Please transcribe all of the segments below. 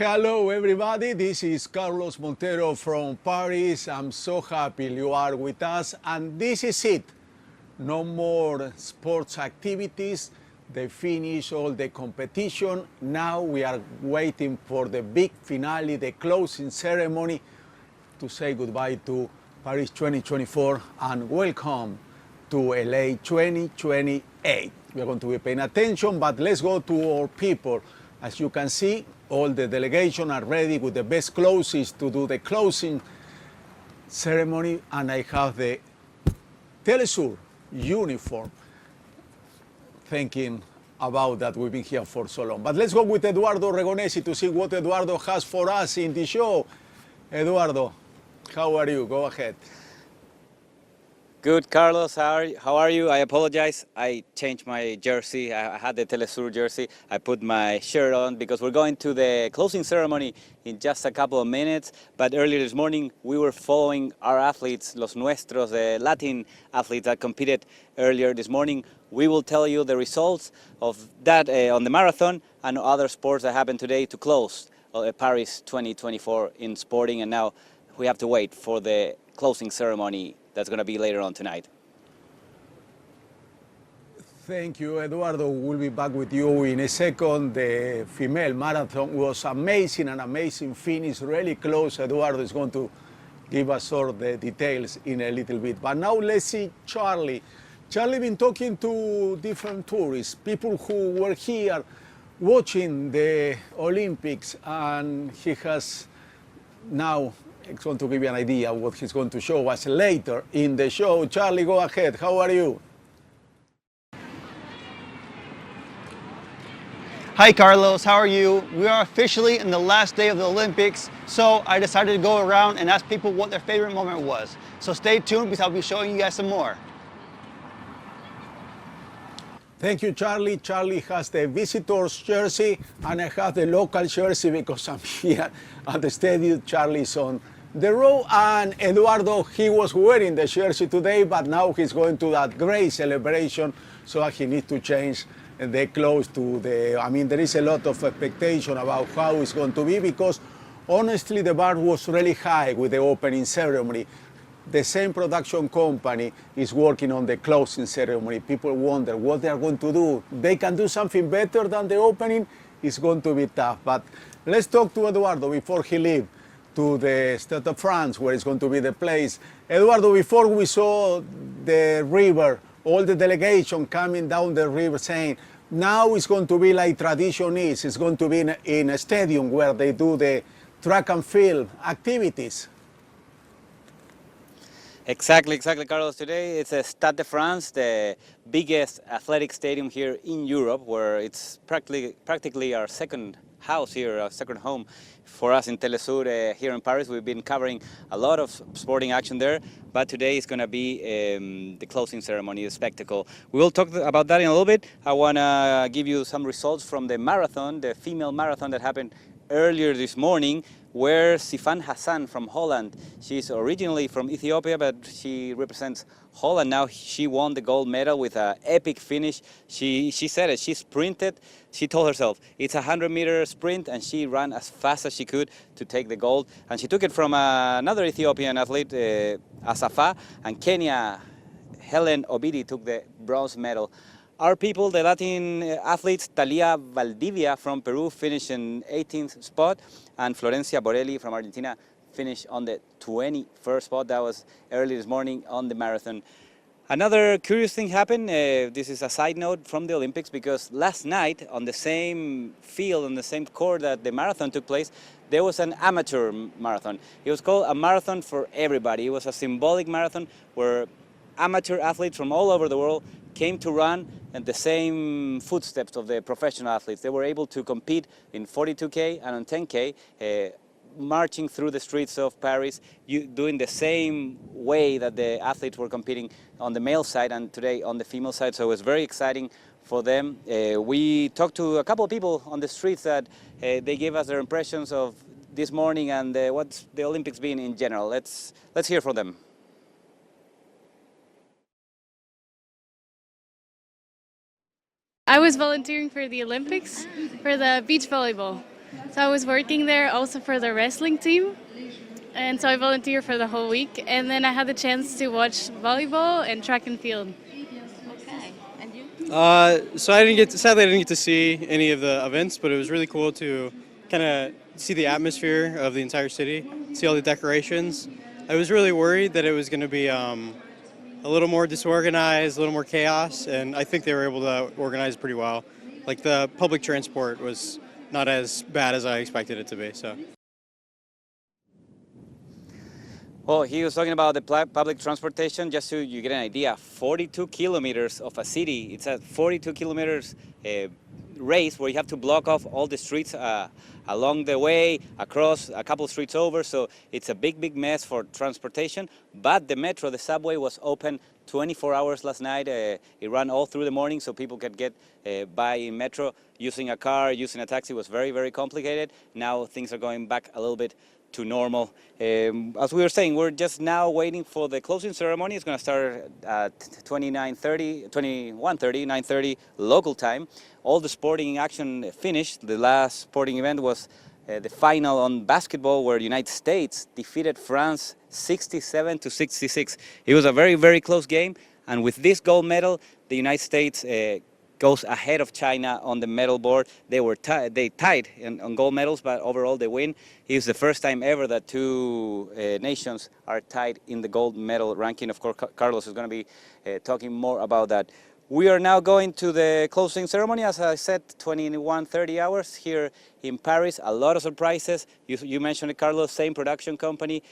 Hello everybody, this is Carlos Montero from Paris. I'm so happy you are with us, and this is it. No more sports activities. They finish all the competition. Now we are waiting for the big finale, the closing ceremony, to say goodbye to Paris 2024 and welcome to LA 2028. We are going to be paying attention, but let's go to our people. As you can see, all the delegation are ready with the best clothes to do the closing ceremony, and I have the Telesur uniform. Thinking about that, we've been here for so long. But let's go with Eduardo Regonesi to see what Eduardo has for us in the show. Eduardo, how are you? Go ahead. Good, Carlos. How are you? I apologize. I changed my jersey. I had the Telesur jersey. I put my shirt on because we're going to the closing ceremony in just a couple of minutes. But earlier this morning, we were following our athletes, los nuestros, the Latin athletes that competed earlier this morning. We will tell you the results of that on the marathon and other sports that happened today to close Paris 2024 in sporting. And now we have to wait for the closing ceremony that's going to be later on tonight. Thank you, Eduardo. We'll be back with you in a second. The female marathon was amazing, an amazing finish, really close. Eduardo is going to give us all the details in a little bit. But now let's see Charlie. Charlie been talking to different tourists, people who were here watching the Olympics, and he has now it's going to give you an idea of what he's going to show us later in the show. Charlie, go ahead. How are you? Hi, Carlos. How are you? We are officially in the last day of the Olympics, so I decided to go around and ask people what their favorite moment was. So stay tuned because I'll be showing you guys some more. Thank you, Charlie. Charlie has the visitor's jersey, and I have the local jersey because I'm here at the stadium. Charlie's on the road, and Eduardo, he was wearing the jersey today, but now he's going to that great celebration, so he needs to change the clothes to the, I mean, there is a lot of expectation about how it's going to be, because honestly, the bar was really high with the opening ceremony. The same production company is working on the closing ceremony. People wonder what they are going to do. They can do something better than the opening. It's going to be tough. But let's talk to Eduardo before he leaves to the Stade of France, where it's going to be the place. Eduardo, before we saw the river, all the delegation coming down the river saying, now it's going to be like tradition is. It's going to be in a stadium where they do the track and field activities. Exactly, Carlos. Today it's a Stade de France, the biggest athletic stadium here in Europe, where it's practically our second house here, our second home for us in Telesur here in Paris. We've been covering a lot of sporting action there, but today is going to be the closing ceremony, the spectacle. We will talk about that in a little bit. I want to give you some results from the marathon, the female marathon that happened earlier this morning, where Sifan Hassan from Holland, she's originally from Ethiopia, but she represents Holland now. She won the gold medal with an epic finish. She said it, she sprinted. She told herself it's a 100-meter sprint, and she ran as fast as she could to take the gold. And she took it from another Ethiopian athlete, Asafa, and Kenya, Helen Obidi, took the bronze medal. Our people, the Latin athletes, Talia Valdivia from Peru finished in 18th spot, and Florencia Borelli from Argentina finished on the 21st spot. That was early this morning on the marathon. Another curious thing happened, this is a side note from the Olympics, because last night on the same field, on the same court that the marathon took place, there was an amateur marathon. It was called a marathon for everybody. It was a symbolic marathon where amateur athletes from all over the world came to run in the same footsteps of the professional athletes. They were able to compete in 42K and on 10K, marching through the streets of Paris, doing the same way that the athletes were competing on the male side and today on the female side. So it was very exciting for them. We talked to a couple of people on the streets that they gave us their impressions of this morning and what's the Olympics been in general. Let's hear from them. I was volunteering for the Olympics for the beach volleyball. So I was working there also for the wrestling team. And so I volunteered for the whole week. And then I had the chance to watch volleyball and track and field. Okay. And you? So sadly I didn't get to see any of the events, but it was really cool to kind of see the atmosphere of the entire city, see all the decorations. I was really worried that it was going to be a little more disorganized, a little more chaos, and I think they were able to organize pretty well. Like the public transport was not as bad as I expected it to be. So. Well, he was talking about the public transportation, just so you get an idea, 42 kilometers of a city. It's a 42 kilometers race where you have to block off all the streets along the way, across a couple streets over. So it's a big mess for transportation. But the metro, the subway, was open 24 hours last night. It ran all through the morning so people could get by in metro. Using a car, using a taxi was very complicated. Now things are going back a little bit to normal. As we were saying, we're just now waiting for the closing ceremony. It's going to start at 9:30 local time. All the sporting action finished. The last sporting event was the final on basketball, where the United States defeated France 67-66. It was a very close game, and with this gold medal, the United States goes ahead of China on the medal board. They tied on gold medals, but overall they win. It's the first time ever that two nations are tied in the gold medal ranking. Of course, Carlos is going to be talking more about that. We are now going to the closing ceremony, as I said, 21:30 hours here in Paris. A lot of surprises. You mentioned it, Carlos, same production company.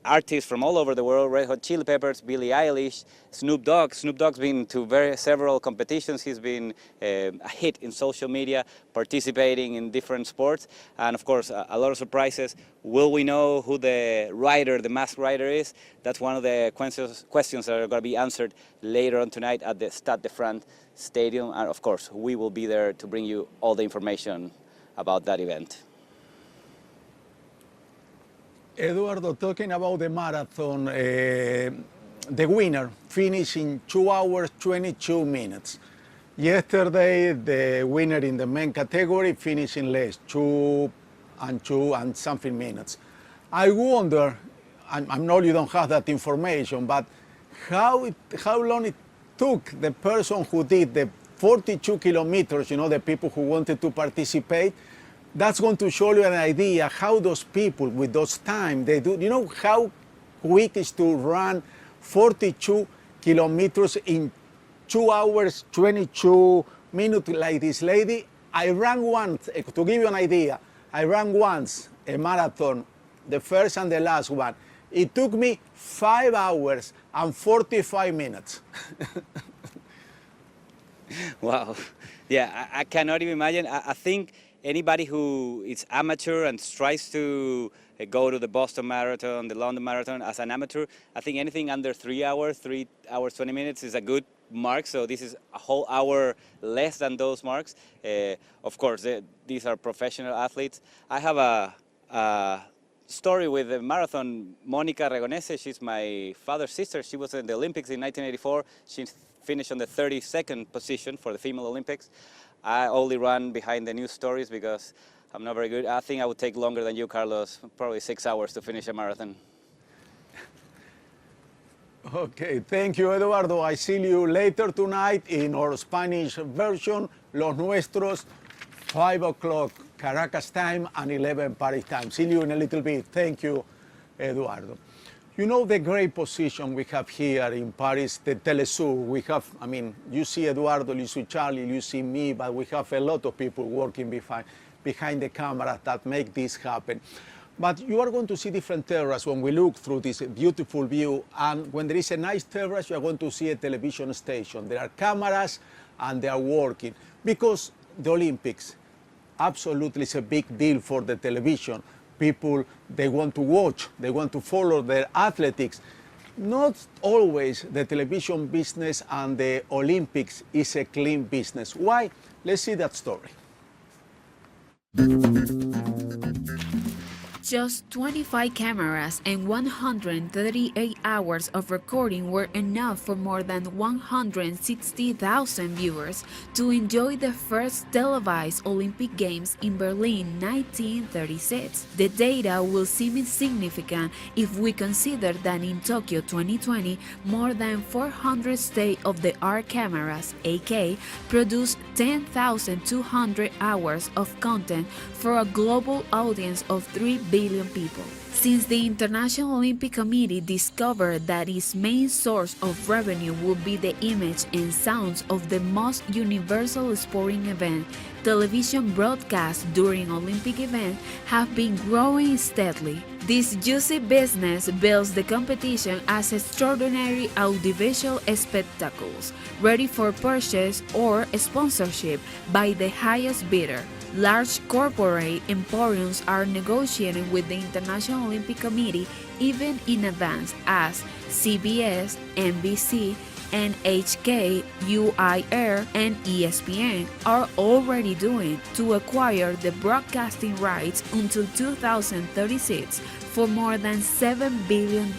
Artists from all over the world, Red Hot Chili Peppers, Billie Eilish, Snoop Dogg. Snoop Dogg's been to several competitions. He's been a hit in social media, participating in different sports. And of course, a lot of surprises. Will we know who the masked rider is? That's one of the questions that are going to be answered later on tonight at the Stade de France Stadium. And of course, we will be there to bring you all the information about that event. Eduardo, talking about the marathon, the winner finished in 2 hours, 22 minutes. Yesterday, the winner in the men category finished in less, 2 and something minutes. I wonder, I know you don't have that information, but how long it took the person who did the 42 kilometers, the people who wanted to participate. That's going to show you an idea how those people with those time they do. You know how quick is to run 42 kilometers in 2 hours, 22 minutes like this lady? I ran once, to give you an idea, I ran once a marathon, the first and the last one. It took me 5 hours and 45 minutes. Wow. Yeah, I cannot even imagine. I think anybody who is amateur and tries to go to the Boston Marathon, the London Marathon as an amateur, I think anything under 3 hours, 3 hours, 20 minutes is a good mark. So this is a whole hour less than those marks. Of course, these are professional athletes. I have a story with the marathon, Monica Regonese. She's my father's sister. She was in the Olympics in 1984. She finished on the 32nd position for the female Olympics. I only run behind the news stories because I'm not very good. I think I would take longer than you, Carlos, probably 6 hours to finish a marathon. Okay, thank you, Eduardo. I see you later tonight in our Spanish version, Los Nuestros, 5 o'clock Caracas time and 11 Paris time. See you in a little bit. Thank you, Eduardo. You know the great position we have here in Paris, the Telesur. We have, I mean, you see Eduardo, you see Charlie, you see me, but we have a lot of people working behind the camera that make this happen. But you are going to see different terraces when we look through this beautiful view. And when there is a nice terrace, you are going to see a television station. There are cameras and they are working. Because the Olympics absolutely is a big deal for the television. People, they want to watch, they want to follow their athletics. Not always the television business and the Olympics is a clean business. Why? Let's see that story. Just 25 cameras and 138 hours of recording were enough for more than 160,000 viewers to enjoy the first televised Olympic Games in Berlin 1936. The data will seem insignificant if we consider that in Tokyo 2020, more than 400 state-of-the-art cameras, AK, produced 10,200 hours of content for a global audience of 3 billion people. Since the International Olympic Committee discovered that its main source of revenue would be the image and sounds of the most universal sporting event, television broadcasts during Olympic events have been growing steadily. This juicy business bills the competition as extraordinary audiovisual spectacles, ready for purchase or sponsorship by the highest bidder. Large corporate emporiums are negotiating with the International Olympic Committee even in advance, as CBS, NBC, NHK, UIR, and ESPN are already doing to acquire the broadcasting rights until 2036 for more than $7 billion.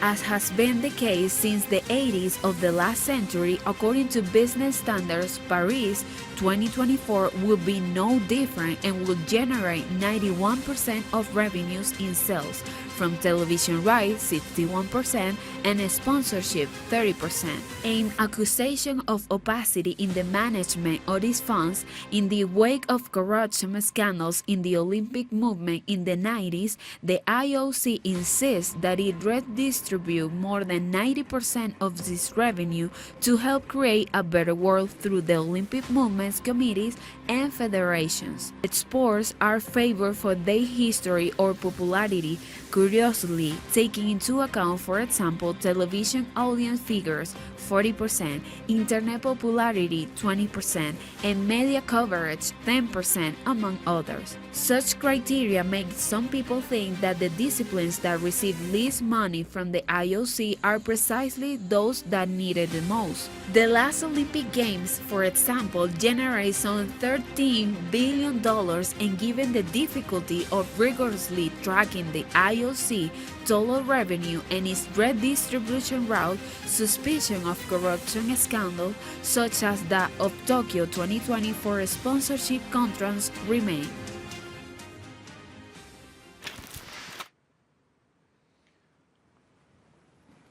As has been the case since the 80s of the last century, according to business standards, Paris 2024 will be no different and will generate 91% of revenues in sales, from television rights 61% and sponsorship 30%. An accusation of opacity in the management of these funds in the wake of corruption scandals in the Olympic movement in the 90s, the IOC insists that it redistribute more than 90% of this revenue to help create a better world through the Olympic movement's committees and federations. Sports are favored for their history or popularity, curiously taking into account, for example, television audience figures 40%, internet popularity 20%, and media coverage 10%, among others. Such criteria make some people think that the disciplines that receive least money from the IOC are precisely those that need it the most. The last Olympic Games, for example, generated some $13 billion, and given the difficulty of rigorously tracking the IOC total revenue and its redistribution route, suspicion of corruption scandals such as that of Tokyo 2020 for sponsorship contracts remain.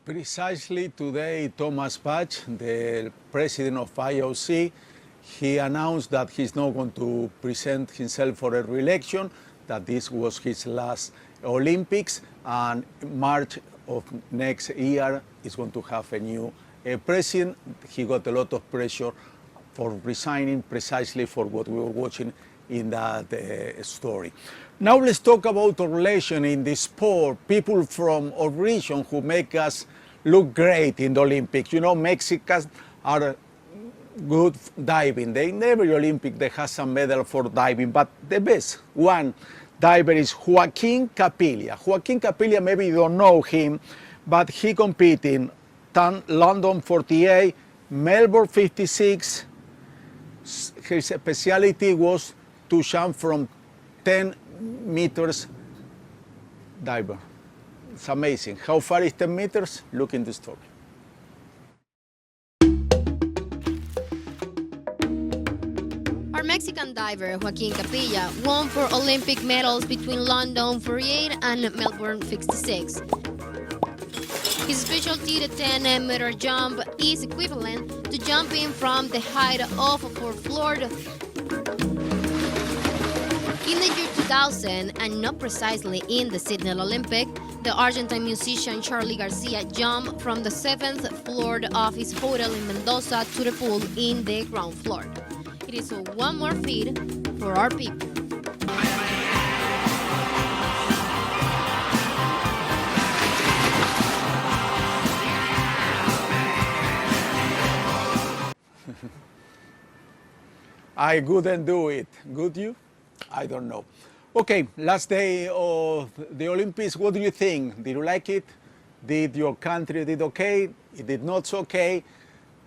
Precisely today, Thomas Bach, the president of IOC, he announced that he's not going to present himself for a re-election, that this was his last Olympics, and March of next year is going to have a new president. He got a lot of pressure for resigning precisely for what we were watching in that story. Now let's talk about our relation in the sport, people from our region who make us look great in the Olympics. You know, Mexicans are good diving. They never Olympic, they have some medal for diving, but the best one diver is Joaquin Capilla. Joaquin Capilla, maybe you don't know him, but he competed in London 48, Melbourne 56. His specialty was to jump from 10 meters diver. It's amazing. How far is 10 meters? Look in the story. Our Mexican diver Joaquin Capilla won 4 Olympic medals between London 48 and Melbourne 56. His specialty, the 10-meter jump, is equivalent to jumping from the height of a 4th floor. In the year 2000, and not precisely in the Sydney Olympic, The Argentine musician Charlie Garcia jumped from the 7th floor of his hotel in Mendoza to the pool in the ground floor. It is one more feat for our people. I couldn't do it. Could you? I don't know. Okay, last day of the Olympics. What do you think? Did you like it? Did your country did okay? It did not so okay.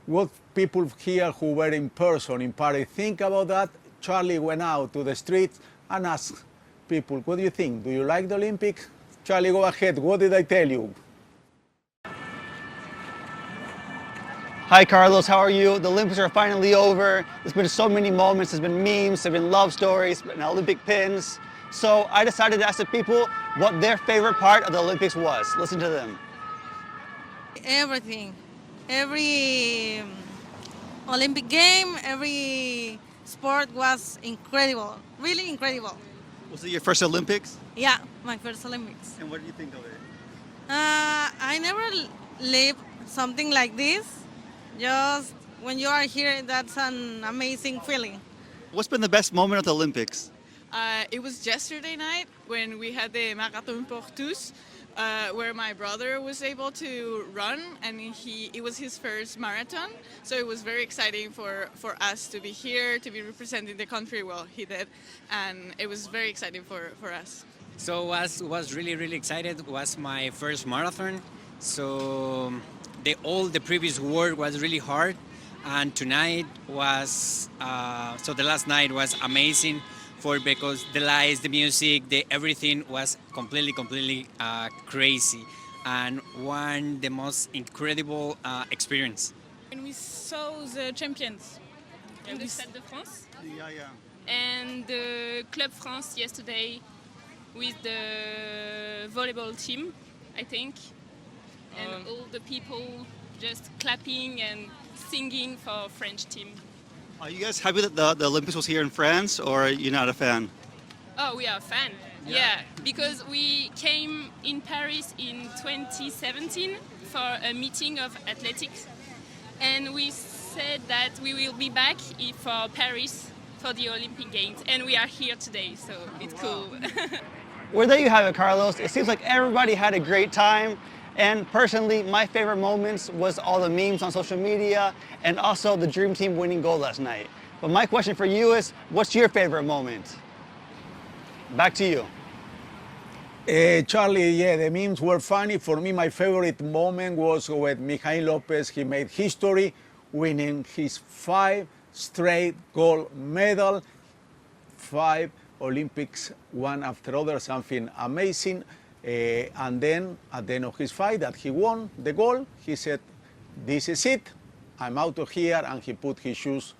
What people here who were in person in Paris think about that? Charlie went out to the streets and asked people, what do you think? Do you like the Olympics? Charlie, go ahead. What did I tell you? Hi Carlos, how are you? The Olympics are finally over. There's been so many moments, there's been memes, there's been love stories, and Olympic pins. So I decided to ask the people what their favorite part of the Olympics was. Listen to them. Everything. Every Olympic game, every sport was incredible. Really incredible. Was it your first Olympics? Yeah, my first Olympics. And what did you think of it? I never lived something like this. Just when you are here, that's an amazing feeling. What's been the best moment of the Olympics? It was yesterday night when we had the Marathon pour tous, where my brother was able to run, and it was his first marathon. So it was very exciting for us to be here, to be representing the country. Well, he did, and it was very exciting for us. So was really excited. It was my first marathon. So all the previous work was really hard, and tonight was so the last night was amazing because the lights, the music, everything was completely crazy, and the most incredible experience. And we saw the champions in the Stade de France and the Club France yesterday with the volleyball team, I think, and all the people just clapping and singing for French team. Are you guys happy that the Olympics was here in France, or are you not a fan? Oh, we are a fan. Yeah, because we came in Paris in 2017 for a meeting of athletics, and we said that we will be back for Paris for the Olympic Games, and we are here today, so it's cool. Well, there you have it, Carlos. It seems like everybody had a great time. And personally, my favorite moments was all the memes on social media and also the Dream Team winning gold last night. But my question for you is, what's your favorite moment? Back to you. Charlie, yeah, the memes were funny. For me, my favorite moment was when Mikhail Lopez, he made history, winning his 5 straight gold medal, 5 Olympics, one after other, something amazing. And then at the end of his fight that he won the gold, he said, this is it, I'm out of here, and he put his shoes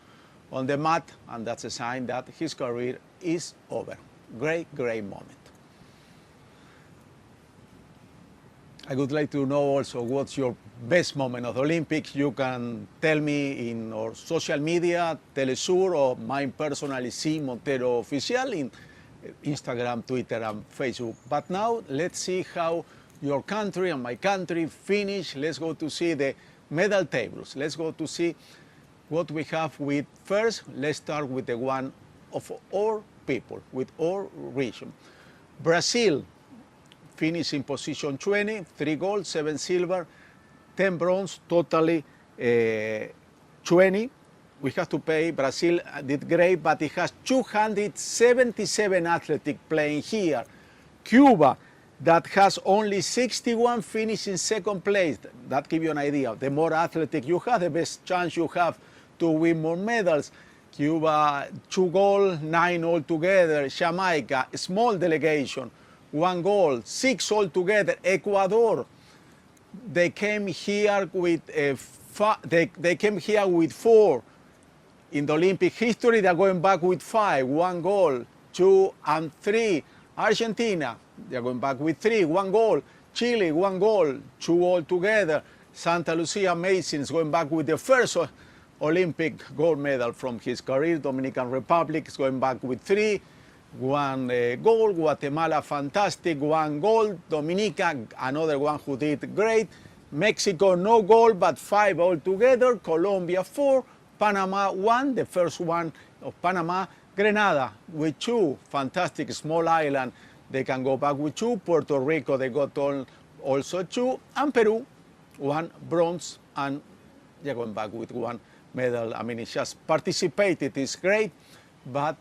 on the mat, and that's a sign that his career is over. Great moment. I would like to know also what's your best moment of the Olympics. You can tell me in our social media, Telesur, or mine personally, C. Montero Oficial, in Instagram, Twitter, and Facebook. But now let's see how your country and my country finish. Let's go to see the medal tables. Let's go to see what we have with first. Let's start with the one of our people, with our region. Brazil finished in position 20, 3 gold, 7 silver, 10 bronze, totally 20. We have to pay. Brazil did great, but it has 277 athletes playing here. Cuba, that has only 61, finished in second place. That gives you an idea. The more athletic you have, the best chance you have to win more medals. Cuba, 2 gold, 9 altogether. Jamaica, a small delegation, 1 gold, 6 altogether. Ecuador, they came here with they came here with 4. In the Olympic history, they're going back with 5, 1 gold, 2 and 3. Argentina, they're going back with 3, 1 gold. Chile, 1 gold, 2 altogether. Santa Lucia Mason is going back with the first Olympic gold medal from his career. Dominican Republic is going back with 3. one gold, Guatemala fantastic, one gold, Dominica another one who did great, Mexico no gold but 5 altogether, Colombia 4, Panama 1, the first one of Panama, Grenada with 2, fantastic small island, they can go back with 2, Puerto Rico they got also 2, and Peru 1 bronze, and they're going back with 1 medal. I mean, it's just participated is great, but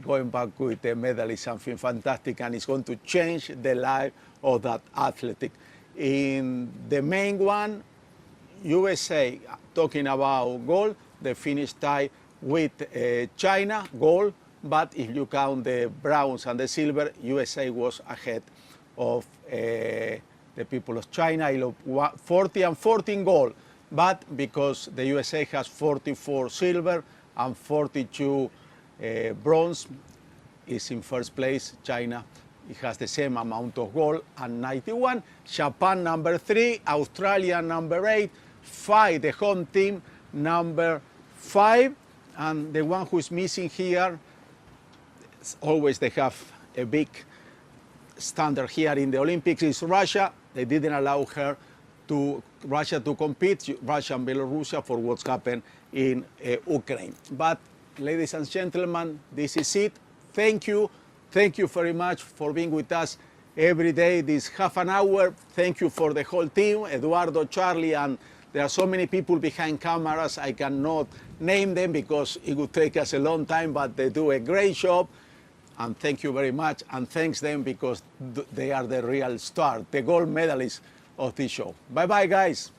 going back with a medal is something fantastic, and it's going to change the life of that athletic. In the main one, USA, talking about gold, they finished tied with China, gold, but if you count the bronze and the silver, USA was ahead of the people of China, 40 and 14 gold, but because the USA has 44 silver and 42 bronze, is in first place. China, it has the same amount of gold and 91. Japan number 3, Australia number 8, 5 the home team number 5, and the one who's missing here, always they have a big standard here in the Olympics, is Russia. They didn't allow Russia to compete, Russia and Belarus, for what's happened in Ukraine. But ladies and gentlemen, this is it. Thank you. Thank you very much for being with us every day, this half an hour. Thank you for the whole team, Eduardo, Charlie, and there are so many people behind cameras. I cannot name them because it would take us a long time, but they do a great job. And thank you very much. And thanks them because they are the real star, the gold medalists of this show. Bye-bye, guys.